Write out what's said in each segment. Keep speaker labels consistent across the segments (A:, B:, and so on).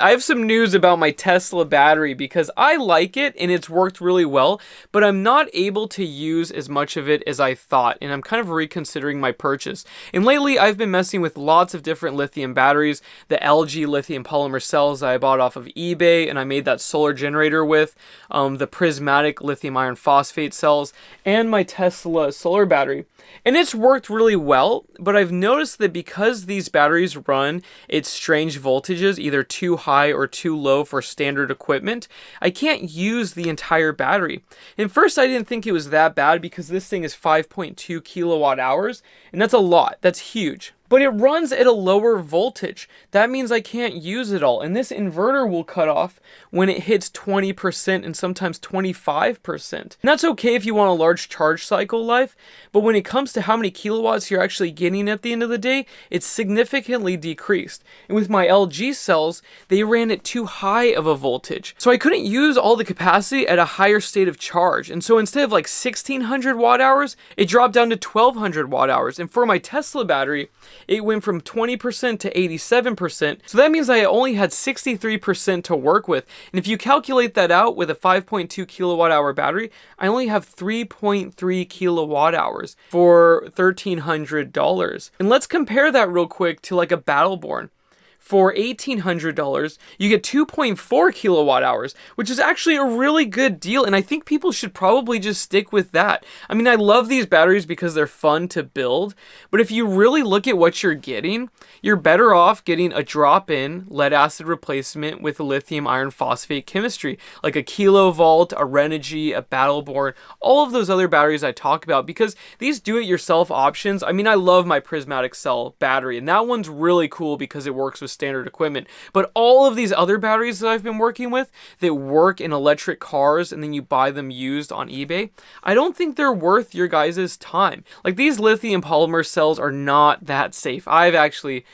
A: I have some news about my Tesla battery because I like it and it's worked really well, but I'm not able to use as much of it as I thought, and I'm kind of reconsidering my purchase. And lately, I've been messing with lots of different lithium batteries, the LG lithium polymer cells that I bought off of eBay and I made that solar generator with, the prismatic lithium iron phosphate cells, and my Tesla solar battery. And it's worked really well, but I've noticed that because these batteries run at strange voltages, either too high or too low for standard equipment, I can't use the entire battery. And first I didn't think it was that bad because this thing is 5.2 kilowatt hours, and that's a lot, that's huge. But it runs at a lower voltage. That means I can't use it all. And this inverter will cut off when it hits 20% and sometimes 25%. And that's okay if you want a large charge cycle life, but when it comes to how many kilowatts you're actually getting at the end of the day, it's significantly decreased. And with my LG cells, they ran at too high of a voltage. So I couldn't use all the capacity at a higher state of charge. And so instead of like 1600 watt hours, it dropped down to 1200 watt hours. And for my Tesla battery, it went from 20% to 87%. So that means I only had 63% to work with. And if you calculate that out with a 5.2 kilowatt hour battery, I only have 3.3 kilowatt hours for $1,300. And let's compare that real quick to like a Battleborn. For $1,800, you get 2.4 kilowatt hours, which is actually a really good deal, and I think people should probably just stick with that. I mean, I love these batteries because they're fun to build, but if you really look at what you're getting, you're better off getting a drop-in lead-acid replacement with lithium iron phosphate chemistry, like a Kilovolt, a Renogy, a Battleborn, all of those other batteries I talk about, because these do-it-yourself options, I mean, I love my prismatic cell battery, and that one's really cool because it works with standard equipment. But all of these other batteries that I've been working with that work in electric cars and then you buy them used on eBay, I don't think they're worth your guys' time. Like, these lithium polymer cells are not that safe. I've actually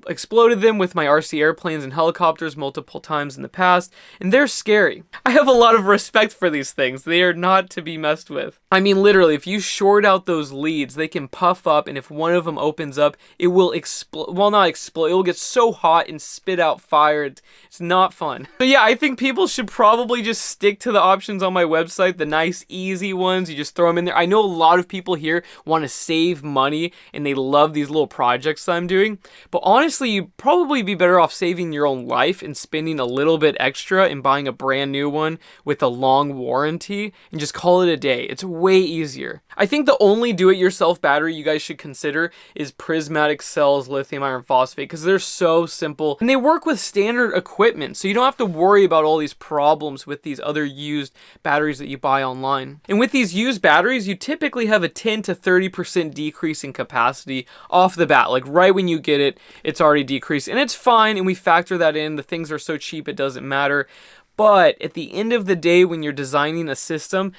A: exploded them with my RC airplanes and helicopters multiple times in the past, and they're scary. I have a lot of respect for these things. They are not to be messed with. I mean, literally, if you short out those leads, they can puff up, and if one of them opens up, it will explode. Well, not explode. It will get so hot and spit out fire. It's not fun. So yeah, I think people should probably just stick to the options on my website, the nice, easy ones. You just throw them in there. I know a lot of people here want to save money, and they love these little projects that I'm doing, but honestly, you'd probably be better off saving your own life and spending a little bit extra and buying a brand new one with a long warranty and just call it a day. It's way easier. I think the only do-it-yourself battery you guys should consider is prismatic cells lithium iron phosphate, because they're so simple and they work with standard equipment, so you don't have to worry about all these problems with these other used batteries that you buy online. And with these used batteries, you typically have a 10 to 30% decrease in capacity off the bat. Like right when you get it, it's already decreased, and it's fine, and we factor that in. The things are so cheap it doesn't matter. But at the end of the day, when you're designing a system,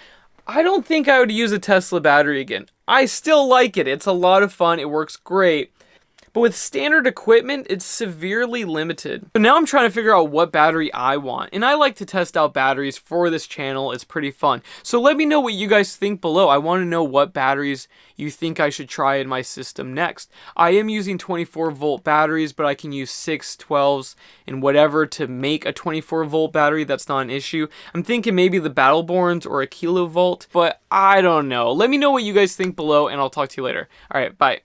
A: I don't think I would use a Tesla battery again. I still like it. It's a lot of fun. It works great. But with standard equipment, it's severely limited. So now I'm trying to figure out what battery I want. And I like to test out batteries for this channel. It's pretty fun. So let me know what you guys think below. I want to know what batteries you think I should try in my system next. I am using 24 volt batteries, but I can use 6, 12s, and whatever to make a 24 volt battery. That's not an issue. I'm thinking maybe the Battleborns or a Kilovolt, but I don't know. Let me know what you guys think below, and I'll talk to you later. All right, bye.